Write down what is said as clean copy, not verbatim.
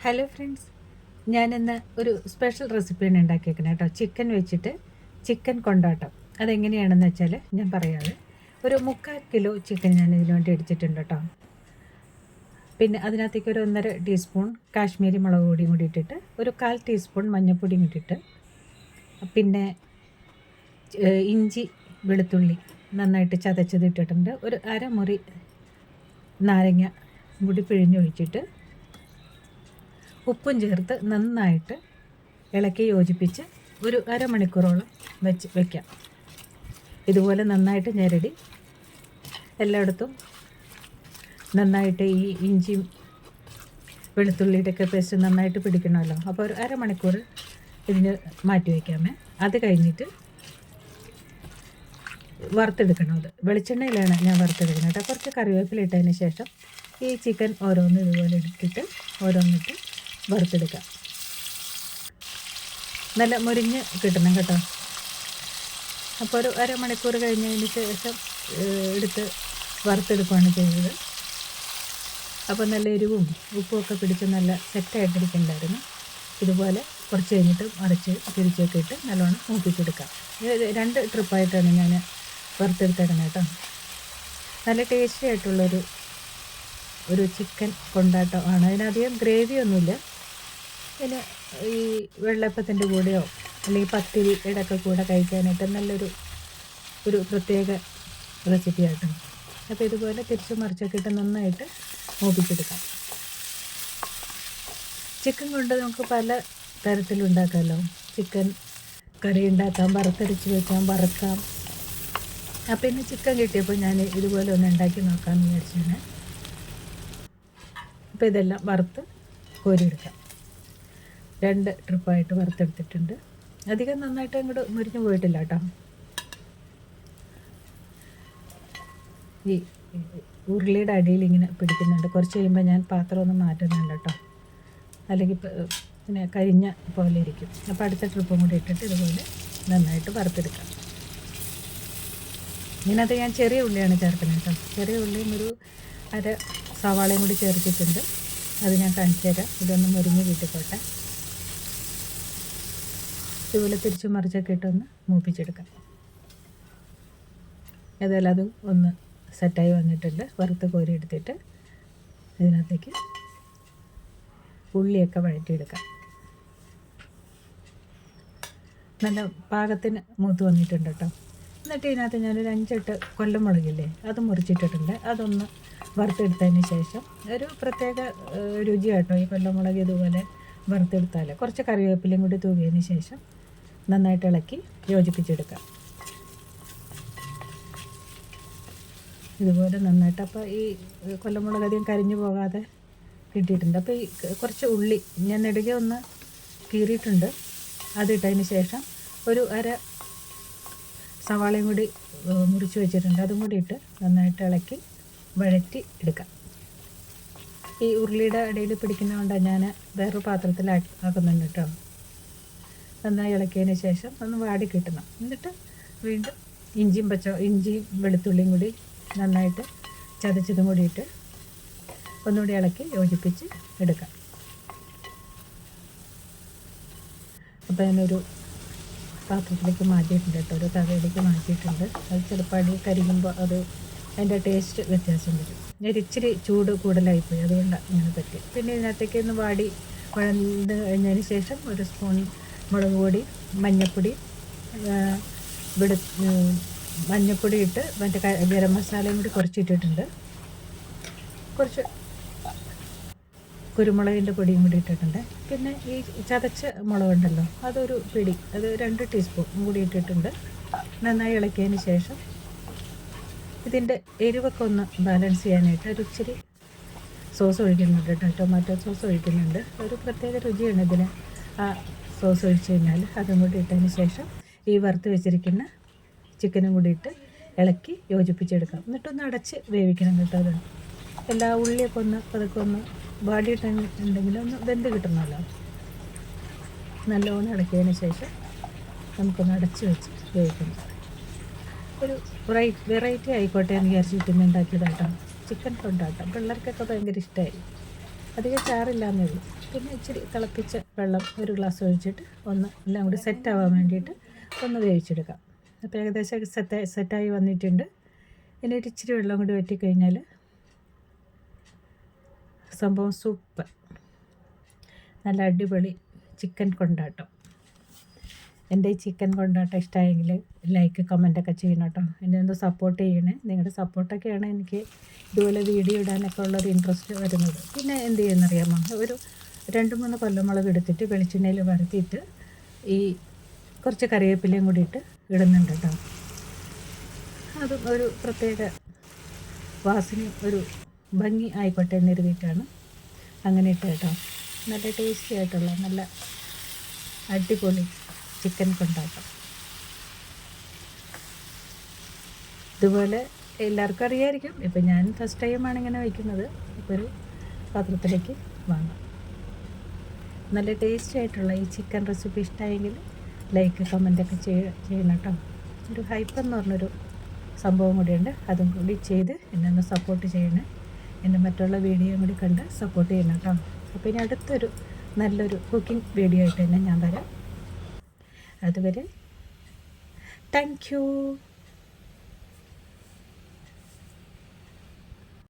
Hello friends, ഞാനിന്ന് ഒരു special റെസിപ്പിയാണ് ഉണ്ടാക്കിയേക്കുന്നത് കേട്ടോ. ചിക്കൻ വെച്ചിട്ട് ചിക്കൻ കൊണ്ടാട്ടം. അതെങ്ങനെയാണെന്ന് വെച്ചാൽ ഞാൻ പറയാതെ, ഒരു 3/4 കിലോ ചിക്കൻ ഞാൻ ഇതിനു വേണ്ടി എടുത്തിട്ടുണ്ട് കേട്ടോ. പിന്നെ അതിനകത്തേക്ക് ഒരു 1.5 ടീസ്പൂൺ കാശ്മീരി മുളക് പൊടിയും കൂടി ഇട്ടിട്ട്, ഒരു 1/4 ടീസ്പൂൺ മഞ്ഞൾപ്പൊടിയും ഇട്ടിട്ട്, പിന്നെ ഇഞ്ചി വെളുത്തുള്ളി നന്നായിട്ട് ചതച്ചത് ഇട്ടിട്ടുണ്ട്. ഒരു അരമുറി നാരങ്ങ കൂടി പിഴിഞ്ഞൊഴിച്ചിട്ട് ഉപ്പും ചേർത്ത് നന്നായിട്ട് ഇളക്കി യോജിപ്പിച്ച് ഒരു അരമണിക്കൂറോളം വയ്ക്കാം. ഇതുപോലെ നന്നായിട്ട് ഞെരടി എല്ലായിടത്തും നന്നായിട്ട് ഈ ഇഞ്ചിയും വെളുത്തുള്ളിയുടെയൊക്കെ പേസ്റ്റ് നന്നായിട്ട് പിടിക്കണമല്ലോ. അപ്പോൾ ഒരു അരമണിക്കൂർ ഇതിന് മാറ്റി വയ്ക്കാമേ. അത് കഴിഞ്ഞിട്ട് വറുത്തെടുക്കണം. അത് വെളിച്ചെണ്ണയിലാണ് ഞാൻ വറുത്തെടുക്കുന്നത് കേട്ടോ. കുറച്ച് കറിവേപ്പില ഇട്ടതിന് ശേഷം ഈ ചിക്കൻ ഓരോന്ന് ഇതുപോലെ എടുത്തിട്ട് ഓരോന്നിട്ട് വറുത്തെടുക്കാം. നല്ല മുരിഞ്ഞ് കിട്ടണം കേട്ടോ. അപ്പോൾ ഒരു അരമണിക്കൂർ കഴിഞ്ഞതിന് ശേഷം എടുത്ത് വറുത്തെടുക്കുകയാണ് ചെയ്തത്. അപ്പോൾ നല്ല എരിവും ഉപ്പും ഒക്കെ പിടിച്ച് നല്ല സെറ്റായിട്ടിരിക്കുന്നുണ്ടായിരുന്നു. ഇതുപോലെ കുറച്ച് കഴിഞ്ഞിട്ട് മറിച്ച് തിരിച്ചൊക്കെ ഇട്ട് നല്ലോണം മൂപ്പിച്ചെടുക്കാം. 2 ട്രിപ്പായിട്ടാണ് ഞാൻ വറുത്തെടുത്തേക്കുന്നത് കേട്ടോ. നല്ല ടേസ്റ്റി ആയിട്ടുള്ളൊരു ചിക്കൻ കൊണ്ടാട്ടം ആണ്. അതിനധികം ഗ്രേവിയൊന്നുമില്ല. പിന്നെ ഈ വെള്ളയപ്പത്തിൻ്റെ കൂടെയോ അല്ലെങ്കിൽ പത്തിരിയുടെ ഒക്കെ കൂടെ കഴിക്കാനായിട്ട് നല്ലൊരു പ്രത്യേക റെസിപ്പിയായിട്ടാണ്. അപ്പോൾ ഇതുപോലെ തിരിച്ച് മറിച്ചൊക്കെ ഇട്ട് നന്നായിട്ട് മൂപ്പിച്ചെടുക്കാം. ചിക്കൻ കൊണ്ട് നമുക്ക് പല തരത്തിലുണ്ടാക്കാമല്ലോ. ചിക്കൻ കറി ഉണ്ടാക്കാം, വറുത്തരച്ച് വയ്ക്കാം, വറുക്കാം. അപ്പോൾ ഇന്ന് ചിക്കൻ കിട്ടിയപ്പോൾ ഞാൻ ഇതുപോലെ ഒന്ന് ഉണ്ടാക്കി നോക്കാമെന്ന് വിചാരിച്ചാണ്. അപ്പോൾ ഇതെല്ലാം വറുത്ത് കോരിയെടുക്കാം. 2 ട്രിപ്പായിട്ട് വറുത്തെടുത്തിട്ടുണ്ട്. അധികം നന്നായിട്ട് അങ്ങോട്ട് മുരിഞ്ഞു പോയിട്ടില്ല കേട്ടോ. ഈ ഉരുളിയുടെ അടിയിൽ ഇങ്ങനെ പിടിക്കുന്നുണ്ട്. കുറച്ച് കഴിയുമ്പോൾ ഞാൻ പാത്രം ഒന്ന് മാറ്റുന്നുണ്ട് കേട്ടോ, അല്ലെങ്കിൽ പിന്നെ കരിഞ്ഞ പോലെ ഇരിക്കും. അപ്പോൾ അടുത്ത ട്രിപ്പും കൂടി ഇട്ടിട്ട് ഇതുപോലെ നന്നായിട്ട് വറുത്തെടുക്കാം. ഇതിനകത്ത് ഞാൻ ചെറിയ ഉള്ളിയാണ് ചേർക്കുന്നത് കേട്ടോ. ചെറിയ ഉള്ളിയും ഒരു അര സവാളയും കൂടി ചേർത്തിട്ടുണ്ട്. അത് ഞാൻ കാണിച്ചു തരാം. ഇതൊന്ന് മുരിഞ്ഞ് കിട്ടിക്കോട്ടെ. ഇതുപോലെ തിരിച്ച് മറിച്ചൊക്കെ ഇട്ടൊന്ന് മൂപ്പിച്ചെടുക്കാം. ഏതായാലും അതും ഒന്ന് സെറ്റായി വന്നിട്ടുണ്ട്. വറുത്ത് കോരി എടുത്തിട്ട് ഇതിനകത്തേക്ക് ഉള്ളിയൊക്കെ വഴറ്റിയെടുക്കാം. നല്ല പാകത്തിന് മൂത്ത് വന്നിട്ടുണ്ട് കേട്ടോ. എന്നിട്ട് ഇതിനകത്ത് ഞാനൊരു 5-8 കൊല്ലമുളകില്ലേ, അത് മുറിച്ചിട്ടിട്ടുണ്ട്. അതൊന്ന് വറുത്തെടുത്തതിന് ശേഷം ഒരു പ്രത്യേക രുചിയാട്ടോ ഈ കൊല്ലമുളക്. ഇതുപോലെ വറുത്തെടുത്താൽ കുറച്ച് കറിവേപ്പിലയും കൂടി തൂകിയതിന് ശേഷം നന്നായിട്ട് ഇളക്കി യോജിപ്പിച്ചെടുക്കാം. ഇതുപോലെ നന്നായിട്ട്. അപ്പോൾ ഈ കൊല്ലമുളക് അധികം കരിഞ്ഞു പോകാതെ കിട്ടിയിട്ടുണ്ട്. അപ്പോൾ ഈ കുറച്ച് ഉള്ളി ഞാൻ നെടുകെ ഒന്ന് കീറിയിട്ടുണ്ട്. അതിട്ടതിന് ശേഷം ഒരു അര സവാളയും കൂടി മുറിച്ച് വെച്ചിട്ടുണ്ട്. അതും കൂടി ഇട്ട് നന്നായിട്ട് ഇളക്കി വഴറ്റി എടുക്കാം. ഈ ഉരുളിയുടെ ഇടയിൽ പിടിക്കുന്നതുകൊണ്ട് ഞാൻ വേറൊരു പാത്രത്തിൽ ആക്കുന്നുണ്ട് കേട്ടോ. നന്നായി ഇളക്കിയതിന് ശേഷം ഒന്ന് വാടി കിട്ടണം. എന്നിട്ട് വീണ്ടും ഇഞ്ചിയും വെളുത്തുള്ളിയും കൂടി നന്നായിട്ട് ചതച്ചതും കൂടി ഇട്ട് ഒന്നുകൂടി ഇളക്കി യോജിപ്പിച്ച് എടുക്കാം. അപ്പോൾ ഞാനൊരു പാത്രത്തിലേക്ക് മാറ്റിയിട്ടുണ്ട് കേട്ടോ. ഒരു തവയിലേക്ക് മാറ്റിയിട്ടുണ്ട്. അത് ചിലപ്പോൾ അടി കരിയുമ്പോൾ അത് അതിൻ്റെ ടേസ്റ്റ് വ്യത്യാസം വരും. ഇച്ചിരി ചൂട് കൂടുതലായിപ്പോയി, അതുകൊണ്ടാണ് ഇങ്ങനെ പറ്റി. പിന്നെ ഇതിനകത്തേക്ക് ഒന്ന് വഴന്ന് കഴിഞ്ഞതിന് ശേഷം ഒരു സ്പൂൺ മുളക് പൊടി, മഞ്ഞൾപ്പൊടി, മഞ്ഞൾപ്പൊടി ഇട്ട് മറ്റേ ഗരം മസാലയും കൂടി കുറച്ചിട്ടിട്ടുണ്ട്. കുറച്ച് കുരുമുളകിൻ്റെ പൊടിയും കൂടി ഇട്ടിട്ടുണ്ട്. പിന്നെ ഈ ചതച്ച മുളകുണ്ടല്ലോ, അതൊരു പിടി, അത് 2 ടീസ്പൂൺ കൂടി ഇട്ടിട്ടുണ്ട്. നന്നായി ഇളക്കിയതിന് ശേഷം ഇതിൻ്റെ എരിവൊക്കെ ഒന്ന് ബാലൻസ് ചെയ്യാനായിട്ട് ഒരു ഇച്ചിരി സോസ് ഒഴിക്കുന്നുണ്ട് കേട്ടോ. ടൊമാറ്റോ സോസ് ഒഴിക്കുന്നുണ്ട്. ഒരു പ്രത്യേക രുചിയാണ് ഇതിന് ആ സോസ് ഒഴിച്ച് കഴിഞ്ഞാൽ. അതും കൂടി ഇട്ടതിന് ശേഷം ഈ വറുത്ത് വെച്ചിരിക്കുന്ന ചിക്കനും കൂടി ഇട്ട് ഇളക്കി യോജിപ്പിച്ചെടുക്കാം. എന്നിട്ടൊന്ന് അടച്ച് വേവിക്കണം കേട്ടോ. അത് എല്ലാ ഉള്ളിയൊക്കെ അതൊക്കെ ഒന്ന് വാടിയിട്ടുണ്ടെങ്കിൽ ഒന്ന് വെന്ത് കിട്ടണമല്ലോ. നല്ലോണം ഇളക്കിയതിന് ശേഷം നമുക്കൊന്ന് അടച്ച് വെച്ച് വേവിക്കണം. ഒരു വെറൈറ്റി ആയിക്കോട്ടെ എന്ന് വിചാരിച്ചിട്ട് ഉണ്ടാക്കിയതാട്ടോ ചിക്കൻ കൊണ്ടാട്ടം. പിള്ളേർക്കൊക്കെ ഭയങ്കര ഇഷ്ടമായി. അധികം ചാറില്ലാന്നേ ഉള്ളൂ. പിന്നെ ഇച്ചിരി തിളപ്പിച്ച വെള്ളം ഒരു ഗ്ലാസ് ഒഴിച്ചിട്ട് ഒന്ന് എല്ലാം കൂടി സെറ്റാവാൻ വേണ്ടിയിട്ട് ഒന്ന് വേവിച്ചെടുക്കാം. അപ്പോൾ ഏകദേശം സെറ്റായി വന്നിട്ടുണ്ട്. ഇനി ഒരു ഇച്ചിരി വെള്ളം കൂടി വറ്റിക്കഴിഞ്ഞാൽ സംഭവം സൂപ്പർ, നല്ല അടിപൊളി ചിക്കൻ കൊണ്ടാട്ടം. എൻ്റെ ഈ ചിക്കൻ കൊണ്ടാട്ടം ഇഷ്ടമായെങ്കിൽ ലൈക്ക് കമൻറ്റൊക്കെ ചെയ്യണം കേട്ടോ. എന്നെ ഒന്ന് സപ്പോർട്ട് ചെയ്യണേ. നിങ്ങളുടെ സപ്പോർട്ടൊക്കെയാണ് എനിക്ക് ഇതുപോലെ വീഡിയോ ഇടാനൊക്കെ ഉള്ളൊരു ഇൻട്രസ്റ്റ് വരുന്നത്. പിന്നെ എന്ത് ചെയ്യുന്നറിയാമോ, ഒരു 2-3 കൊല്ലമുളക് എടുത്തിട്ട് വെളിച്ചെണ്ണയിൽ വറുത്തിയിട്ട് ഈ കുറച്ച് കറിവേപ്പിലയും കൂടി ഇട്ട് ഇടുന്നുണ്ട് കേട്ടോ. അതും ഒരു പ്രത്യേക വാസനയും ഒരു ഭംഗി ആയിക്കോട്ടെ എന്ന് കരുതിയിട്ടാണ് അങ്ങനെ ഇട്ട് കേട്ടോ. നല്ല ടേസ്റ്റി ആയിട്ടുള്ള നല്ല അടിപൊളി ചിക്കൻ കൊണ്ടാട്ടം. ഇതുപോലെ എല്ലാവർക്കും അറിയാമായിരിക്കും. ഇപ്പം ഞാൻ ഫസ്റ്റ് ടൈമാണ് ഇങ്ങനെ വയ്ക്കുന്നത്. ഇപ്പോൾ ഒരു പാത്രത്തിലേക്ക് വാങ്ങാം. നല്ല ടേസ്റ്റി ആയിട്ടുള്ള ഈ ചിക്കൻ റെസിപ്പി ഇഷ്ടമായെങ്കിൽ ലൈക്ക് കമൻറ്റൊക്കെ ചെയ്യണം കേട്ടോ. ഒരു ഹൈപ്പ് എന്ന് പറഞ്ഞൊരു സംഭവം കൂടിയുണ്ട്, അതും കൂടി ചെയ്ത് എന്നെ ഒന്ന് സപ്പോർട്ട് ചെയ്യണേ. എൻ്റെ മറ്റുള്ള വീഡിയോയും കൂടി കണ്ട് സപ്പോർട്ട് ചെയ്യണം കേട്ടോ. അപ്പോൾ ഇനി അടുത്തൊരു നല്ലൊരു കുക്കിംഗ് വീഡിയോ ആയിട്ട് തന്നെ ഞാൻ വരാം. അതുവരെ താങ്ക് യു.